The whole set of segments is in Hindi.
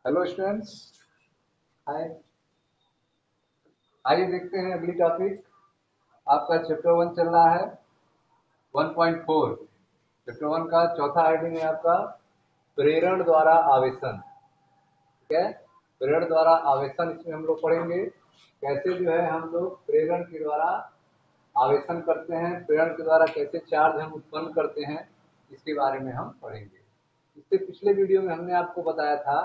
Hello students. हाय। आइए देखते हैं अगली टॉपिक। आपका चैप्टर 1 चल रहा है 1.4। चैप्टर 1 का चौथा हेडिंग है आपका प्रेरण द्वारा आवेशन। ठीक है, प्रेरण द्वारा आवेशन इसमें हम लोग पढ़ेंगे कैसे जो है हम लोग प्रेरण के द्वारा आवेशन करते हैं, प्रेरण के द्वारा कैसे चार्ज हम उत्पन्न करते हैं, इसके बारे में हम पढ़ेंगे। इससे पिछले वीडियो में हमने आपको बताया था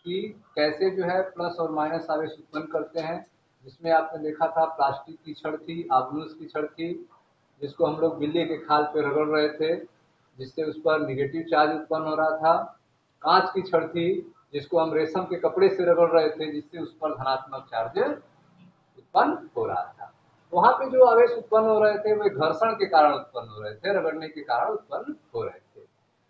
कि कैसे जो है प्लस और माइनस आवेश उत्पन्न करते हैं, जिसमें आपने देखा था प्लास्टिक की छड़ थी, आबनूस की छड़ थी, जिसको हम लोग बिल्ली के खाल पे रगड़ रहे थे, जिससे उस पर निगेटिव चार्ज उत्पन्न हो रहा था। कांच की छड़ थी जिसको हम रेशम के कपड़े से रगड़ रहे थे, जिससे उस पर धनात्मक चार्ज उत्पन्न हो रहा था। वहां पे जो आवेश उत्पन्न हो रहे थे वे घर्षण के कारण उत्पन्न हो रहे थे, रगड़ने के कारण उत्पन्न हो रहे थे।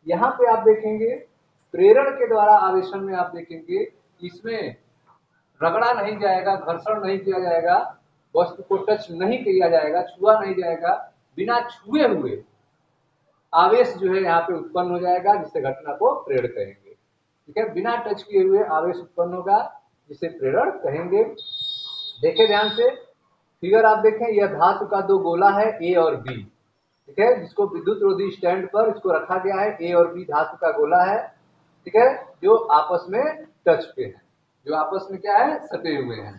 यहाँ पे आप देखेंगे प्रेरण के द्वारा आवेशन में आप देखेंगे इसमें रगड़ा नहीं जाएगा, घर्षण नहीं किया जाएगा, वस्तु को टच नहीं किया जाएगा, छुआ नहीं जाएगा, बिना छुए हुए आवेश जो है यहाँ पे उत्पन्न हो जाएगा, जिससे घटना को प्रेरण कहेंगे। ठीक है, बिना टच किए हुए आवेश उत्पन्न होगा, जिसे प्रेरण कहेंगे। देखें ध्यान से, फिगर आप देखें, यह धातु का दो गोला है ए और बी। ठीक है, जिसको विद्युत रोधी स्टैंड पर इसको रखा गया है। ए और बी धातु का गोला है, ठीक है, जो आपस में टच पे है, जो आपस में क्या है, सटे हुए हैं।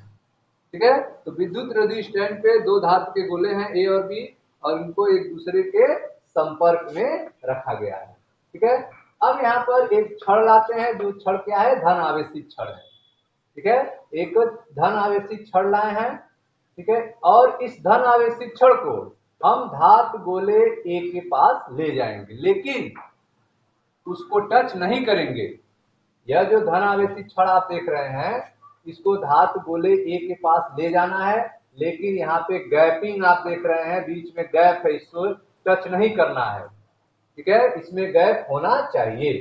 ठीक है, तो विद्युत रोधी स्टैंड पे दो धातु के गोले हैं ए और बी, और इनको एक दूसरे के संपर्क में रखा गया है। ठीक है, अब यहाँ पर एक छड़ लाते हैं, जो छड़ क्या है, धन आवेशित छड़ है। ठीक है, एक धन आवेशित छड़ लाए हैं। ठीक है, और इस धन आवेशित छड़ को हम धातु गोले ए के पास ले जाएंगे, लेकिन उसको टच नहीं करेंगे। यह जो धन आवेशित छड़ आप देख रहे हैं, इसको धातु गोले ए के पास ले जाना है, लेकिन यहाँ पे गैपिंग आप देख रहे हैं, बीच में गैप है, इसको टच नहीं करना है। ठीक है, इसमें गैप होना चाहिए।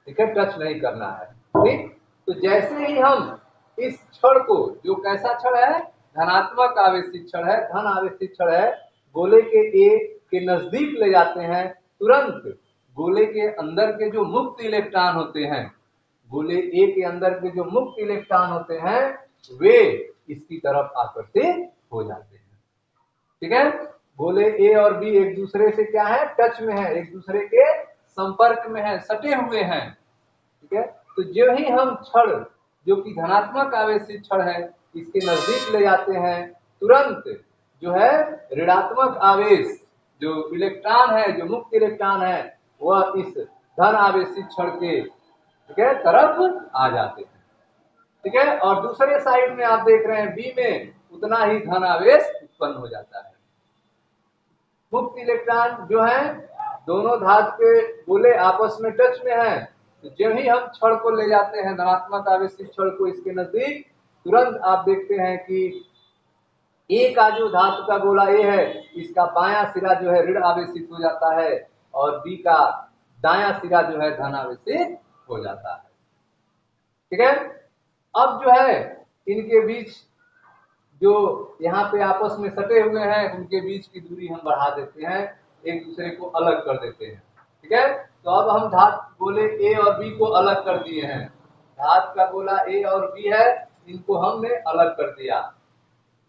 ठीक है, टच नहीं करना है। ठीक, तो जैसे ही हम इस छड़ को, जो कैसा छड़ है, धनात्मक आवेशित छड़ है, धन आवेशित छड़ है, गोले के ए के नजदीक ले जाते हैं, तुरंत गोले के अंदर के जो मुक्त इलेक्ट्रॉन होते हैं, गोले ए के अंदर के जो मुक्त इलेक्ट्रॉन होते हैं, वे इसकी तरफ आकर्षित हो जाते हैं। ठीक है, गोले ए और बी एक दूसरे से क्या है, टच में है, एक दूसरे के संपर्क में है, सटे हुए हैं। ठीक है, तो जो ही हम छड़, जो कि धनात्मक आवेशित छड़ है, इसके नजदीक ले जाते हैं, तुरंत जो है ऋणात्मक आवेश, जो इलेक्ट्रॉन है, जो मुक्त इलेक्ट्रॉन है, वह इस धन आवेशित छड़ के, ठीक है, तरफ आ जाते हैं। ठीक है, और दूसरे साइड में आप देख रहे हैं बी में उतना ही धन आवेश उत्पन्न हो जाता है। मुक्त इलेक्ट्रॉन जो है, दोनों धातु के गोले आपस में टच में हैं, तो जब ही हम छड़ को ले जाते हैं, धनात्मक आवेशित छड़ को इसके नजदीक, तुरंत आप देखते हैं कि ए का जो धातु का गोला ए है, इसका बायां सिरा जो है ऋण आवेशित हो जाता है, और बी का दायां सिरा जो है धन आवेशित हो जाता है। ठीक है, अब जो है इनके बीच जो यहाँ पे आपस में सटे हुए हैं, उनके बीच की दूरी हम बढ़ा देते हैं, एक दूसरे को अलग कर देते हैं। ठीक है, तो अब हम धातु गोले ए और बी को अलग कर दिए हैं। धातु का गोला ए और बी है, इनको हमने अलग कर दिया।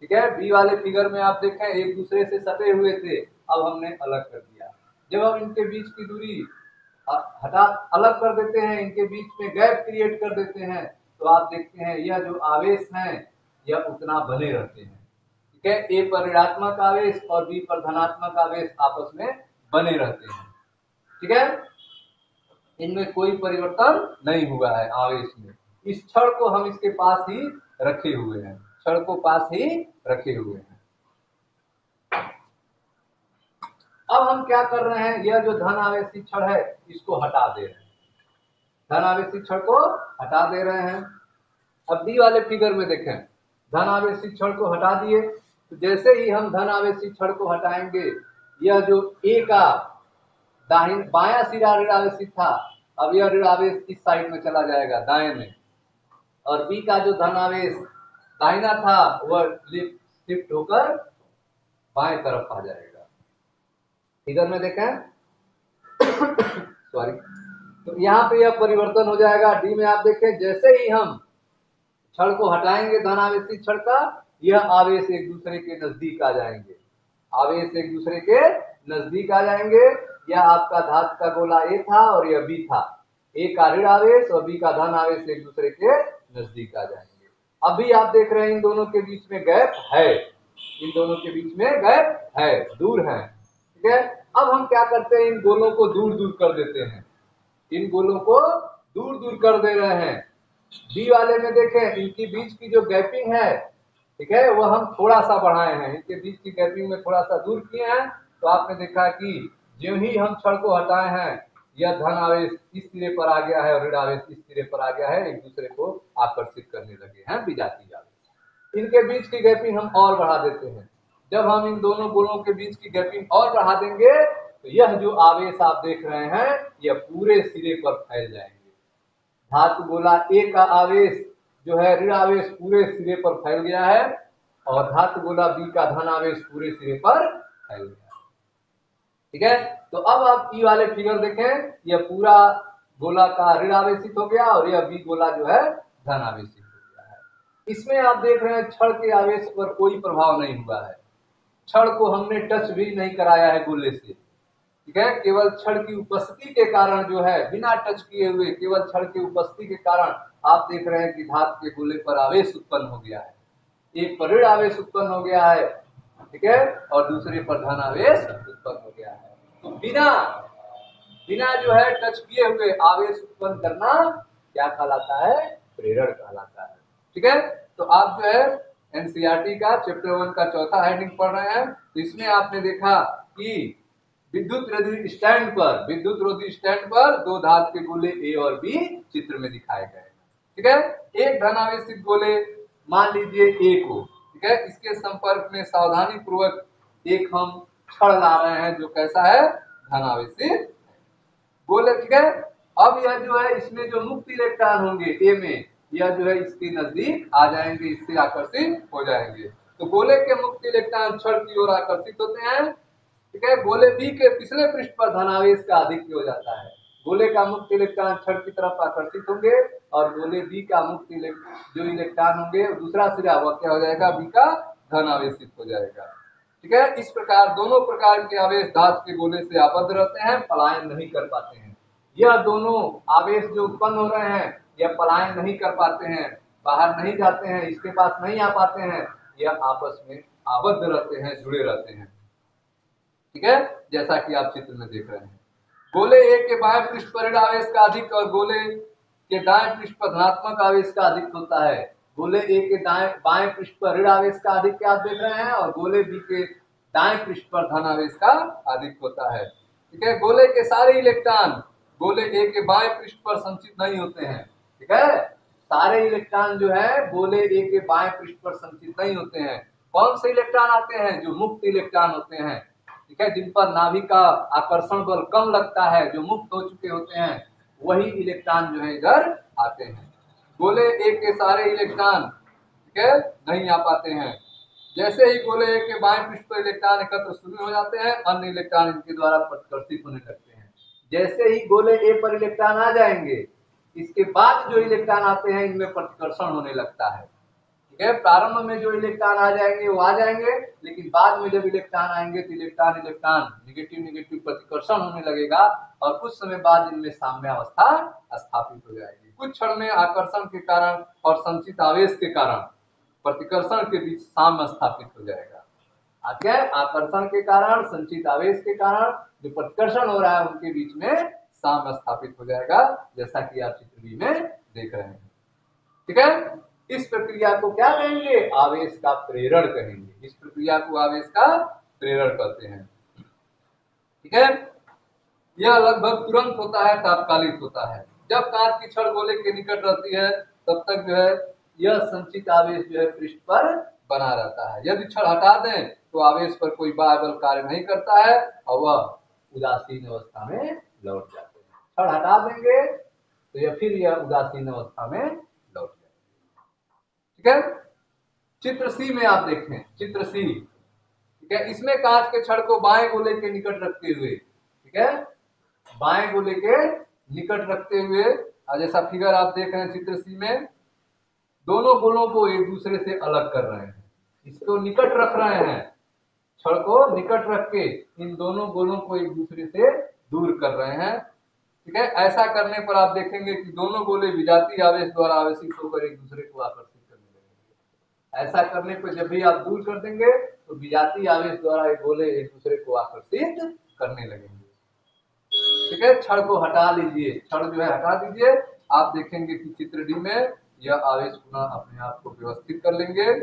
ठीक है, बी वाले फिगर में आप देखें एक दूसरे से सटे हुए थे, अब हमने अलग कर दिया। जब हम इनके बीच की दूरी हटा अलग कर देते हैं, इनके बीच में गैप क्रिएट कर देते हैं, तो आप देखते हैं यह जो आवेश है यह उतना बने रहते हैं। ठीक है, ए पर ऋणात्मक आवेश और बी पर धनात्मक आवेश आपस में बने रहते हैं। ठीक है, इनमें कोई परिवर्तन नहीं हुआ है आवेश में। इस छड़ को हम इसके पास ही रखे हुए हैं, छड़ को पास ही रखे हुए हैं। अब हम क्या कर रहे हैं, यह जो धन आवेशित छड़ है इसको हटा दे रहे हैं, धन आवेशित छड़ को हटा दे रहे हैं। अब डी वाले फिगर में देखें, धन आवेशित छड़ को हटा दिए, तो जैसे ही हम धन आवेशित छड़ को हटाएंगे, यह जो ए का दाहिन बायां सिरा ऋण आवेशित था, अब यह ऋण आवेश इस साइड में चला जाएगा, दाएं में, और बी का जो धन आवेश दाहिना था वह शिफ्ट होकर बाएं तरफ आ जाएगा। फिगर में देखें सॉरी, तो यहाँ पे यह परिवर्तन हो जाएगा। डी में आप देखें, जैसे ही हम छड़ को हटाएंगे धनावेशी छड़ का, यह आवेश एक दूसरे के नजदीक आ जाएंगे, आवेश एक दूसरे के नजदीक आ जाएंगे। यह आपका धातु का गोला ए था और यह बी था, ए का ऋण आवेश और बी का धन आवेश एक दूसरे के नजदीक आ जाएंगे। अभी आप देख रहे हैं इन दोनों के बीच में गैप है, इन दोनों के बीच में गैप है, दूर है, ठीक है। अब हम क्या करते हैं, इन गोलों को दूर दूर कर देते हैं, इन गोलों को दूर दूर कर दे रहे हैं। बी वाले में देखें, इनकी बीच की जो गैपिंग है, ठीक है, वो हम थोड़ा सा बढ़ाए हैं, इनके बीच की गैपिंग में थोड़ा सा दूर किए हैं। तो आपने देखा कि जो ही हम छड़ को हटाए हैं, यह धन आवेश इस सिरे पर आ गया है और ऋण आवेश इस सिरे पर आ गया है, एक दूसरे को आकर्षित करने लगे हैं विजातीय आवेश। इनके बीच की गैपिंग हम और बढ़ा देते हैं। जब हम इन दोनों गोलों के बीच की गैपिंग और बढ़ा देंगे, तो यह जो आवेश आप देख रहे हैं, यह पूरे सिरे पर फैल जाएंगे। धातु गोला ए का आवेश जो है ऋण आवेश पूरे सिरे पर फैल गया है और धातु गोला बी का धन आवेश पूरे सिरे पर फैल गया है, ठीक है। तो अब आप ई वाले फिगर देखें, यह पूरा गोला का ऋण आवेशित हो गया और यह बी गोला जो है धन आवेशित हो गया है। इसमें आप देख रहे हैं छड़ के आवेश पर कोई प्रभाव नहीं हुआ है, छड़ को हमने टच भी नहीं कराया है गोले से, ठीक है। केवल छड़ की उपस्थिति के कारण जो है, बिना टच किए हुए केवल छड़ की उपस्थिति के कारण आप देख रहे हैं कि धातु के गोले पर आवेश उत्पन्न हो गया है, एक पर ऋण आवेश उत्पन्न हो गया है, ठीक है, और दूसरे पर धन आवेश उत्पन्न हो गया है। तो बिना बिना जो है टच किए हुए आवेश उत्पन्न करना क्या कहलाता है, प्रेरण कहलाता है, ठीक है। तो आप जो है एनसीईआरटी का चैप्टर 1 का चौथा हेडिंग पढ़ रहे हैं। तो इसमें आपने देखा कि विद्युत रोधी स्टैंड पर दो धातु के गोले ए और बी चित्र में दिखाए गए, ठीक है। एक धनावेशित गोले मान लीजिए ए को, ठीक है, इसके संपर्क में सावधानी पूर्वक एक हम छड़ ला रहे हैं जो कैसा है, धनावेशित गोले, ठीक है। अब यह जो है इसमें जो मुक्त इलेक्ट्रॉन होंगे ए में, यह जो है इसके नजदीक आ जाएंगे, इससे आकर्षित हो जाएंगे। तो गोले के मुक्त इलेक्ट्रॉन छड़ की ओर आकर्षित होते हैं, ठीक है। गोले बी के पिछले पृष्ठ पर धनावेश का आधिक्य हो जाता है, गोले का मुक्त इलेक्ट्रॉन छड़ की तरफ आकर्षित होंगे और गोले बी का मुक्त जो इलेक्ट्रॉन होंगे दूसरा सिरा वह क्या हो जाएगा, बी का धनावेशित हो जाएगा, ठीक है। इस प्रकार दोनों प्रकार के आवेश धातु के गोले से आबद्ध रहते हैं, पलायन नहीं कर पाते हैं। यह दोनों आवेश जो उत्पन्न हो रहे हैं, यह पलायन नहीं कर पाते हैं, बाहर नहीं जाते हैं, इसके पास नहीं आ पाते हैं, यह आपस में आबद्ध रहते हैं, जुड़े रहते हैं, ठीक है, जैसा कि आप चित्र में देख रहे हैं। गोले ए के बाएं पृष्ठ पर ऋण आवेश का अधिक और गोले के दाएं पृष्ठ पर धनात्मक आवेश का अधिक होता है। गोले ए के बाएं पृष्ठ पर ऋण आवेश का अधिक क्या आप देख रहे हैं और गोले बी के दाएं पृष्ठ पर धन आवेश का अधिक होता है, ठीक है। गोले के सारे इलेक्ट्रॉन गोले ए के बाएं पृष्ठ पर संचित नहीं होते हैं, ठीक है। सारे इलेक्ट्रॉन जो है गोले ए के बाएं पृष्ठ पर संचित नहीं होते हैं। कौन से इलेक्ट्रॉन आते हैं, जो मुक्त इलेक्ट्रॉन होते हैं, ठीक है, जिन पर नाभिक का आकर्षण बल कम लगता है, जो मुक्त हो चुके होते हैं, वही इलेक्ट्रॉन जो है इधर आते हैं। गोले ए के सारे इलेक्ट्रॉन, ठीक है, नहीं आ पाते हैं। जैसे ही गोले ए के बाएं पृष्ठ पर इलेक्ट्रॉन एकत्र शुरू हो जाते हैं, अन्य इलेक्ट्रॉन इनके द्वारा प्रतिकर्षित होने लगते हैं। जैसे ही गोले ए पर इलेक्ट्रॉन आ जाएंगे, इसके बाद जो इलेक्ट्रॉन आते हैं इनमें प्रतिकर्षण होने लगता है, ठीक है। प्रारंभ में जो इलेक्ट्रॉन आ जाएंगे वो आ जाएंगे, लेकिन बाद में जब इलेक्ट्रॉन आएंगे तो इलेक्ट्रॉन निगेटिव प्रतिकर्षण होने लगेगा और कुछ समय बाद इनमें साम्यावस्था स्थापित हो जाएगी। कुछ क्षण में आकर्षण के कारण और संचित आवेश के कारण प्रतिकर्षण के बीच साम्य स्थापित हो जाएगा। आगे आकर्षण के कारण, संचित आवेश के कारण जो प्रतिकर्षण हो रहा है उनके बीच में साम्य स्थापित हो जाएगा, जैसा कि आप चित्र बी में देख रहे हैं, ठीक है। इस प्रक्रिया को क्या कहेंगे, आवेश का प्रेरण कहेंगे। इस प्रक्रिया को आवेश का प्रेरण कहते हैं, ठीक है। यह लगभग तुरंत होता है, तात्कालिक होता है। जब कांच की छड़ गोले के निकट रहती है तब तक जो है यह संचित आवेश जो है पृष्ठ पर बना रहता है। यदि छड़ हटा दें तो आवेश पर कोई बाह्य बल कार्य नहीं करता है और वह उदासीन अवस्था में लौट जाते हैं। छड़ हटा देंगे तो यह उदासीन अवस्था में लौट जाएगा, ठीक है। चित्र सी में आप देखें, चित्र सी, ठीक है। इसमें कांच के छड़ को बाएं गोले के निकट रखते हुए, ठीक है, बाएं गोले के निकट रखते हुए, जैसा फिगर आप देख रहे हैं चित्र सी में, दोनों गोलों को एक दूसरे से अलग कर रहे हैं, इसको निकट रख रहे हैं, छड़ को निकट रख के इन दोनों गोलों को एक दूसरे से दूर कर रहे हैं। ठीक है, ऐसा करने पर आप देखेंगे कि दोनों गोले विजातीय आवेश द्वारा आवेशित होकर एक दूसरे को आकर्षित करने लगेंगे। ऐसा करने पर जब भी आप दूर कर देंगे तो विजातीय आवेश द्वारा ये गोले एक दूसरे को आकर्षित करने लगेंगे। ठीक है, छड़ को हटा लीजिए, छड़ जो है हटा दीजिए, आप देखेंगे कि चित्र डी में यह आवेश पुनः अपने आप को व्यवस्थित कर लेंगे।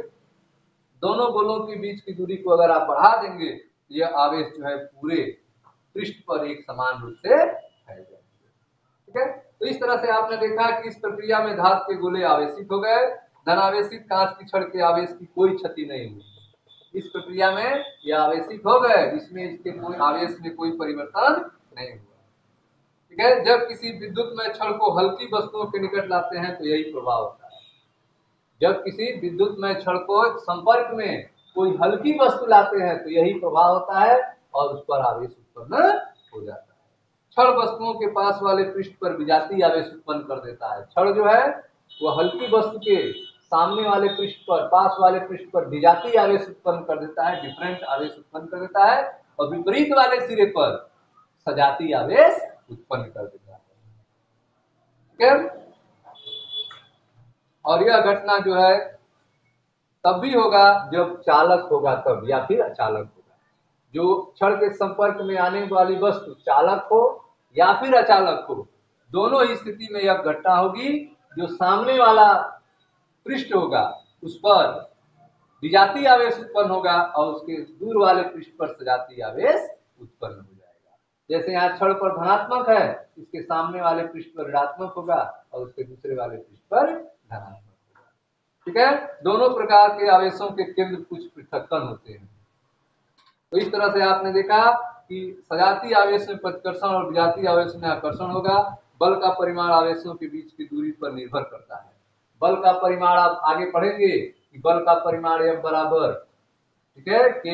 दोनों गोलों के बीच की दूरी को अगर आप बढ़ा देंगे, यह आवेश जो है पूरे पृष्ठ पर एक समान रूप से फैल जाएंगे। ठीक है, तो इस तरह से आपने देखा कि इस प्रक्रिया में धातु के गोले आवेशित हो गए, धनावेशित कांच की छड़ के आवेश की कोई क्षति नहीं हुई। इस प्रक्रिया में यह आवेशित हो गए, इसमें इसके कोई आवेश में कोई परिवर्तन नहीं हुआ। ठीक है, जब किसी विद्युत में छड़ को हल्की वस्तुओं के निकट लाते हैं तो यही प्रभाव होता है। जब किसी विद्युत में छड़ को संपर्क में कोई हल्की वस्तु लाते हैं तो यही प्रभाव होता है और उस पर आवेश उत्पन्न हो जाता है। छड़ वस्तुओं के पास वाले पृष्ठ पर विजातीय आवेश उत्पन्न कर देता है। छड़ जो है वो हल्की वस्तु के सामने वाले पृष्ठ पर, पास वाले पृष्ठ पर विजातीय आवेश उत्पन्न कर देता है, डिफरेंट आवेश उत्पन्न कर देता है, और विपरीत वाले सिरे पर सजातीय आवेश उत्पन्न कर देता है। ठीक है, और यह घटना जो है तब भी होगा जब चालक होगा तब, या फिर अचालक होगा। जो छड़ के संपर्क में आने वाली वस्तु चालक हो या फिर अचालक हो, दोनों ही स्थिति में यह घटना होगी। जो सामने वाला पृष्ठ होगा उस पर विजातीय आवेश उत्पन्न होगा और उसके दूर वाले पृष्ठ पर सजातीय आवेश उत्पन्न हो जाएगा। जैसे यहाँ छड़ पर धनात्मक है, इसके सामने वाले पृष्ठ पर ऋणात्मक होगा और उसके दूसरे वाले पृष्ठ पर धनात्मक होगा। ठीक है, दोनों प्रकार के आवेशों के केंद्र कुछ पृथक्कन होते हैं। तो इस तरह से आपने देखा कि सजातीय आवेश में प्रतिकर्षण और विजातीय आवेश में आकर्षण होगा। बल का परिमाण आवेशों के बीच की दूरी पर निर्भर करता है। बल का परिमाण आप आगे पढ़ेंगे कि बल का परिमाण F बराबर, ठीक है, K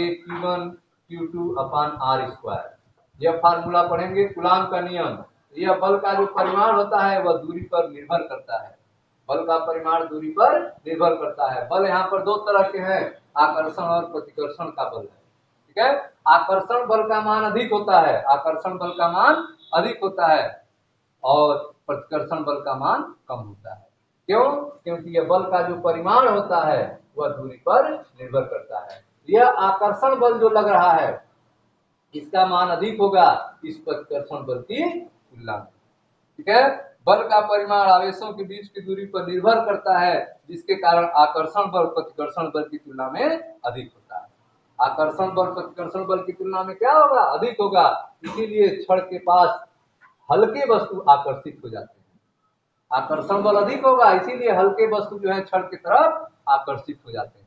Q2 अपान R स्क्वायर, यह फार्मूला पढ़ेंगे। कूलाम का नियम, यह बल का जो परिमाण होता है वह दूरी पर निर्भर करता है। बल का परिमाण दूरी पर निर्भर करता है। बल यहाँ पर दो तरह के हैं, आकर्षण और प्रतिकर्षण का बल है। ठीक है, आकर्षण बल का मान अधिक होता है, आकर्षण बल का मान अधिक होता है और प्रतिकर्षण बल का मान कम होता है। क्यों? क्योंकि यह बल का जो परिमाण होता है वह दूरी पर निर्भर करता है। यह आकर्षण बल जो लग रहा है इसका मान अधिक होगा इस प्रतिकर्षण बल की तुलना में। ठीक है, बल का परिमाण आवेशों के बीच की दूरी पर निर्भर करता है, जिसके कारण आकर्षण बल प्रतिकर्षण बल की तुलना में अधिक होता है। आकर्षण बल प्रतिकर्षण बल की तुलना में क्या होगा? अधिक होगा। इसीलिए छड़ के पास हल्के वस्तु आकर्षित हो जाते हैं। आकर्षण बल अधिक होगा, इसीलिए हल्के वस्तु जो है छड़ की तरफ आकर्षित हो जाते हैं।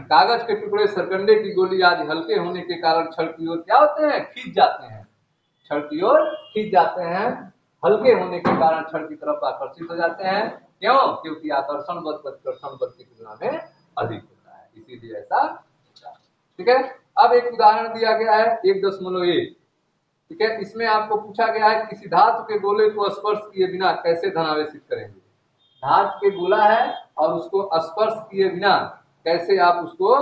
कागज के टुकड़े, सरकंडे की गोली आदि हल्के होने के कारण छड़ की ओर क्या होते हैं? खींच जाते हैं, छड़ की ओर खींच जाते हैं। हल्के होने के कारण छड़ की तरफ आकर्षित हो जाते हैं। क्यों? क्योंकि आकर्षण बल प्रतिकर्षण बल की तुलना में अधिक होता है, इसीलिए ऐसा होता है। ठीक है, अब एक उदाहरण दिया गया है 1.1। ठीक है, इसमें आपको पूछा गया है किसी धातु के गोले को स्पर्श किए बिना कैसे धनावेशित करेंगे। धातु के गोला है और उसको स्पर्श किए बिना कैसे आप उसको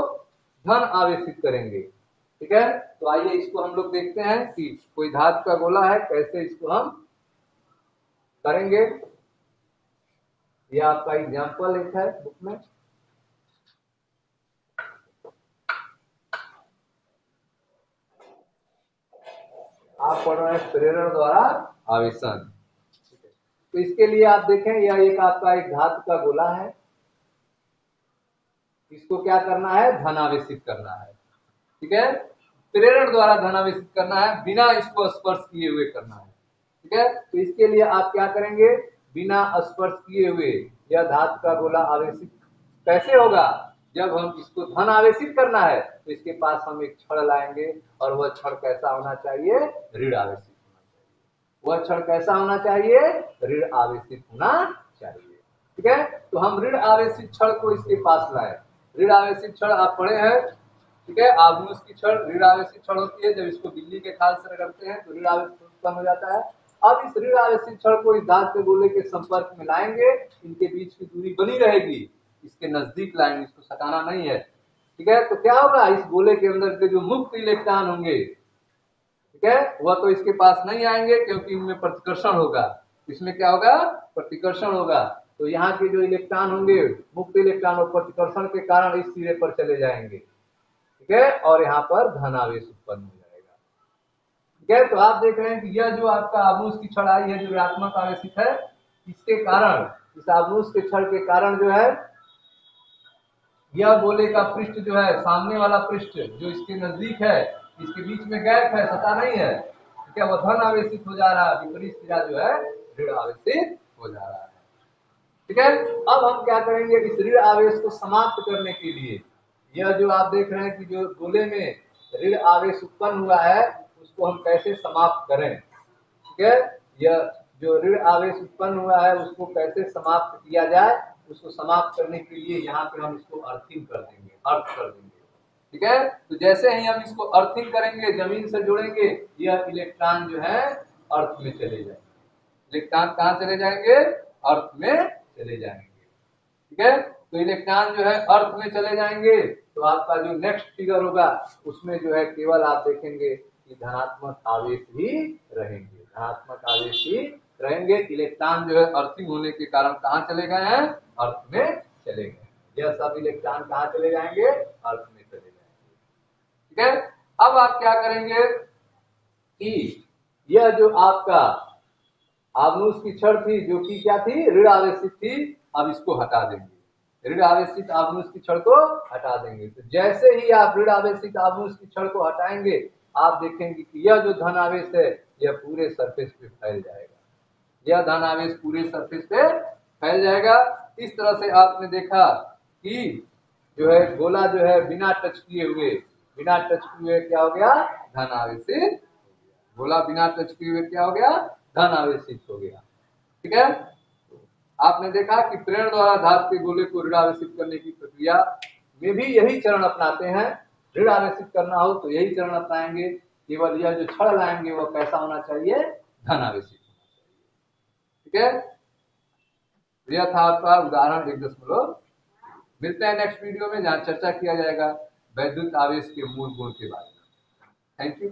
धन आवेशित करेंगे। ठीक है, तो आइए इसको हम लोग देखते हैं कि कोई धातु का गोला है, कैसे इसको हम करेंगे। यह आपका एग्जाम्पल एक है बुक में। आप पढ़ रहे हैं प्रेरण द्वारा आवेशन। तो इसके लिए आप देखें, यह एक आपका एक धातु का गोला है, इसको क्या करना है? धनावेशित करना है। ठीक है, प्रेरण द्वारा धनावेशित करना है, बिना इसको स्पर्श किए हुए करना है। ठीक है, तो इसके लिए आप क्या करेंगे? बिना स्पर्श किए हुए यह धातु का गोला आवेशित कैसे होगा? जब हम इसको धन आवेशित करना है तो इसके पास हम एक छड़ लाएंगे और वह छड़ कैसा होना चाहिए? ऋण आवेशित होना चाहिए। वह छड़ कैसा होना चाहिए? ऋण आवेशित होना चाहिए। ठीक है, तो हम ऋण आवेशित छड़ को इसके पास लाए। ऋण आवेशित छड़ आप पढ़े हैं। ठीक है, आगुस की छड़ ऋण आवेशित छड़ होती है। जब इसको बिजली के खाल से रगड़ते हैं तो ऋण आवेश उत्पन्न हो जाता है। अब इस ऋण आवेशित छड़ को इस धातु के गोले के संपर्क में लाएंगे, इनके बीच की दूरी बनी रहेगी, इसके नजदीक लाएंगे, इसको सटाना नहीं है। ठीक है, तो क्या होगा, इस गोले के अंदर के जो मुक्त इलेक्ट्रॉन होंगे, ठीक है, वह तो इसके पास नहीं आएंगे क्योंकि इनमें प्रतिकर्षण होगा। इसमें क्या होगा, प्रतिकर्षण होगा। तो यहाँ के जो इलेक्ट्रॉन होंगे, मुक्त इलेक्ट्रॉन, वो प्रतिकर्षण के कारण इस सिरे पर चले जाएंगे। ठीक है, और यहाँ पर धन आवेश उत्पन्न हो जाएगा। ठीक है, तो आप देख रहे हैं कि यह जो आपका आव्यूह की छड़ आई है जो ऋणात्मक आवेशित है, इसके कारण, इस आव्यूह के छड़ के कारण जो है, यह गोले का पृष्ठ जो है, सामने वाला पृष्ठ जो इसके नजदीक है, इसके बीच में गैप है, सता नहीं है, ठीक है, वह धन आवेशित हो जा रहा है, विपरीत सिरा जो है ऋण आवेशित हो जा रहा है। ठीक है, अब हम क्या करेंगे, इस ऋण आवेश को समाप्त करने के लिए, यह जो आप देख रहे हैं कि जो गोले में ऋण आवेश उत्पन्न हुआ है, उसको हम कैसे समाप्त करें। ठीक है, यह जो ऋण आवेश उत्पन्न हुआ है उसको कैसे समाप्त किया जाए, उसको समाप्त करने के लिए यहाँ पे हम इसको अर्थिंग कर देंगे, अर्थ कर देंगे। ठीक है, तो जैसे ही हम इसको अर्थिंग करेंगे, जमीन से जोड़ेंगे, यह इलेक्ट्रॉन जो है अर्थ में चले जाएंगे। इलेक्ट्रॉन कहाँ चले जाएंगे, अर्थ में चले जाएंगे। ठीक है, तो इलेक्ट्रॉन जो है अर्थ में चले जाएंगे, तो आपका जो नेक्स्ट फिगर होगा उसमें जो है केवल आप देखेंगे कि धनात्मक आवेश ही रहेंगे, धनात्मक आवेश ही रहेंगे। इलेक्ट्रॉन जो है अर्थिंग होने के कारण कहाँ चले गए हैं, अर्थ में चले गए। यह सब इलेक्ट्रॉन कहाँ चले जाएंगे, अर्थ में चले जाएंगे। ठीक है, अब आप क्या करेंगे कि यह जो आपका आव्यूह की छड़ थी जो कि क्या थी, ऋण आवेशित थी, अब इसको हटा देंगे, ऋण आवेशित आव्यूह की छड़ को हटा देंगे। तो जैसे ही आप ऋण आवेशित आव्यूह की छड़ को हटाएंगे, आप देखेंगे कि यह जो धन आवेश है यह पूरे सरफेस पे फैल जाएगा, यह धन आवेश पूरे सरफेस पे फैल जाएगा। इस तरह से आपने देखा कि जो है गोला जो है बिना टच किए हुए, बिना टच किए हुए क्या हो गया, धन आवेशित, गोला बिना टच किए हुए क्या हो गया, धन आवेशित हो गया। ठीक है, आपने देखा कि प्रेरण द्वारा धातु के गोले को ऋण आवेशित करने की प्रक्रिया में भी यही चरण अपनाते हैं। ऋण आवेशित करना हो तो यही चरण अपनाएंगे, केवल यह जो छड़ लाएंगे वह कैसा होना चाहिए, धन आवेशित होना चाहिए। ठीक है, यह था आपका उदाहरण 1.। मिलते हैं नेक्स्ट वीडियो में जहां चर्चा किया जाएगा वैद्युत आवेश के मूल गुण के बारे में। Thank you.